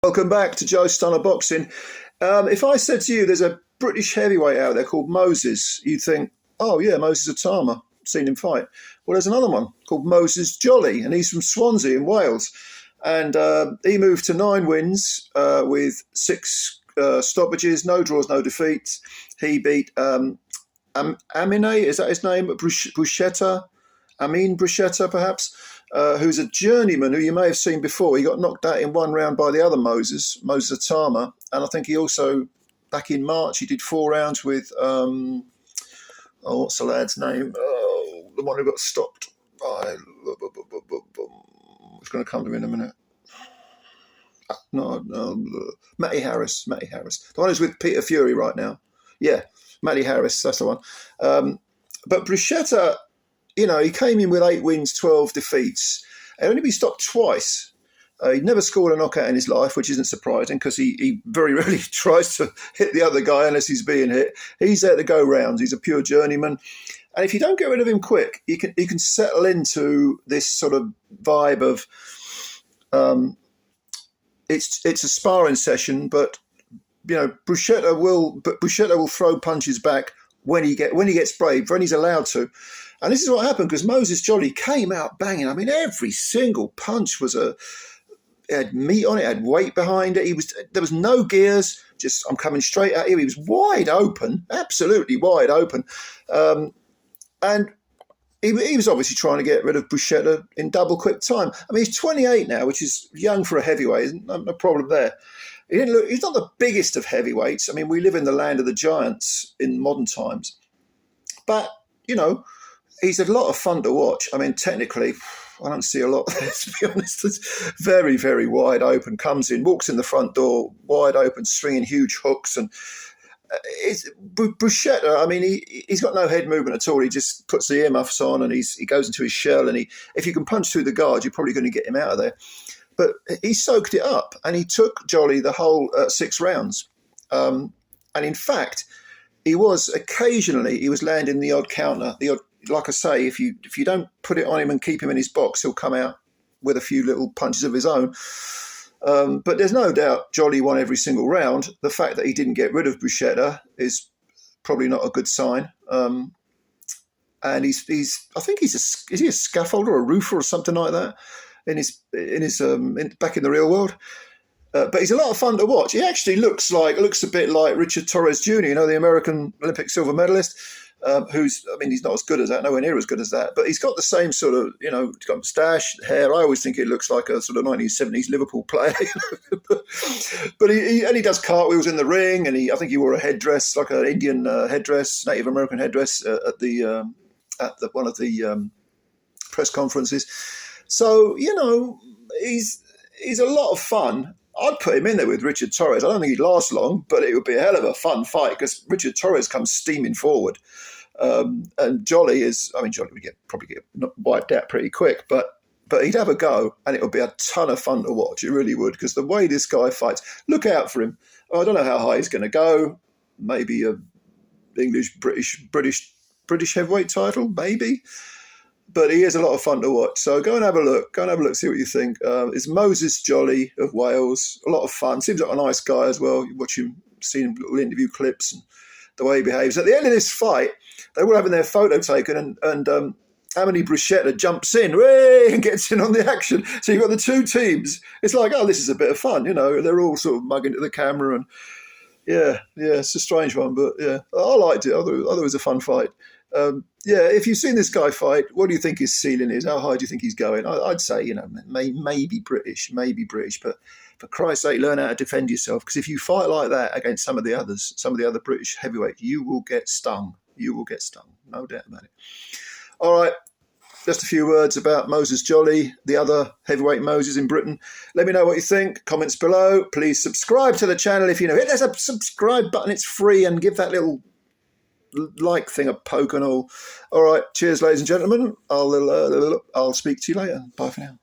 Welcome back to Joe Stunner Boxing. If I said to you there's a British heavyweight out there called Moses, you'd think, oh yeah, Moses Atama, seen him fight. Well, there's another one called Moses Jolly, and he's from Swansea in Wales. And he moved to 9 wins with 6 stoppages, no draws, no defeats. He beat Amine, is that his name? Bruschetta? Amin Bruschetta, perhaps, who's a journeyman who you may have seen before. He got knocked out in 1 round by the other Moses Atama. And I think he also, back in March, he did 4 rounds with, what's the lad's name? Oh, the one who got stopped. It's going to come to me in a minute. No, Matty Harris. The one who's with Peter Fury right now. Yeah, Matty Harris, that's the one. But Bruschetta, you know, he came in with 8 wins, 12 defeats. He'd only been stopped twice. He'd never scored a knockout in his life, which isn't surprising because he very rarely tries to hit the other guy unless he's being hit. He's there to go rounds. He's a pure journeyman. And if you don't get rid of him quick, he can settle into this sort of vibe of it's a sparring session, but you know, Bruschetta will throw punches back when he gets brave, when he's allowed to. And this is what happened because Moses Jolly came out banging. I mean, every single punch had meat on it, had weight behind it. There was no gears, just I'm coming straight at you. He was wide open, absolutely wide open. And he was obviously trying to get rid of Bruschetta in double quick time. I mean, he's 28 now, which is young for a heavyweight. No problem there. He's not the biggest of heavyweights. I mean, we live in the land of the giants in modern times. But, you know, he's a lot of fun to watch. I mean, technically, I don't see a lot there, to be honest. It's very, very wide open. Comes in, walks in the front door, wide open, swinging huge hooks. And Bruschetta, I mean, he's got no head movement at all. He just puts the earmuffs on and he goes into his shell. And if you can punch through the guard, you're probably going to get him out of there. But he soaked it up and he took Jolly the whole 6 rounds. And in fact, he was landing the odd counter, like I say, if you don't put it on him and keep him in his box, he'll come out with a few little punches of his own. But there's no doubt Jolly won every single round. The fact that he didn't get rid of Bruschetta is probably not a good sign. And I think is he a scaffolder or a roofer or something like that back in the real world. But he's a lot of fun to watch. He actually looks a bit like Richard Torres Jr., you know, the American Olympic silver medalist, he's not as good as that, nowhere near as good as that, but he's got the same sort of, you know, he's got moustache, hair. I always think it looks like a sort of 1970s Liverpool player. But he does cartwheels in the ring, and I think he wore a headdress, like an Indian headdress, Native American headdress at one of the press conferences. So, you know, he's a lot of fun. I'd put him in there with Richard Torres. I don't think he'd last long, but it would be a hell of a fun fight because Richard Torres comes steaming forward. And Jolly would probably get wiped out pretty quick, but he'd have a go and it would be a ton of fun to watch. It really would, because the way this guy fights, look out for him. I don't know how high he's going to go. Maybe a British heavyweight title, maybe. But he is a lot of fun to watch. So go and have a look. See what you think. It's Moses Jolly of Wales. A lot of fun. Seems like a nice guy as well. You watch him, seen little interview clips and the way he behaves. At the end of this fight, they were having their photo taken and Amine Bruschetta jumps in and gets in on the action. So you've got the 2 teams. It's like, oh, this is a bit of fun. You know, they're all sort of mugging to the camera. And yeah, it's a strange one. But yeah, I liked it. I thought it was a fun fight. If you've seen this guy fight, what do you think his ceiling is? How high do you think he's going? I'd say, you know, maybe British, but for Christ's sake, learn how to defend yourself. Because if you fight like that against some of the other British heavyweights, you will get stung. No doubt about it. All right, just a few words about Moses Jolly, the other heavyweight Moses in Britain. Let me know what you think. Comments below. Please subscribe to the channel if you know. Hit that subscribe button. It's free, and give that little like thing a poke and all. All right, cheers, ladies and gentlemen. I'll speak to you later. Bye for now.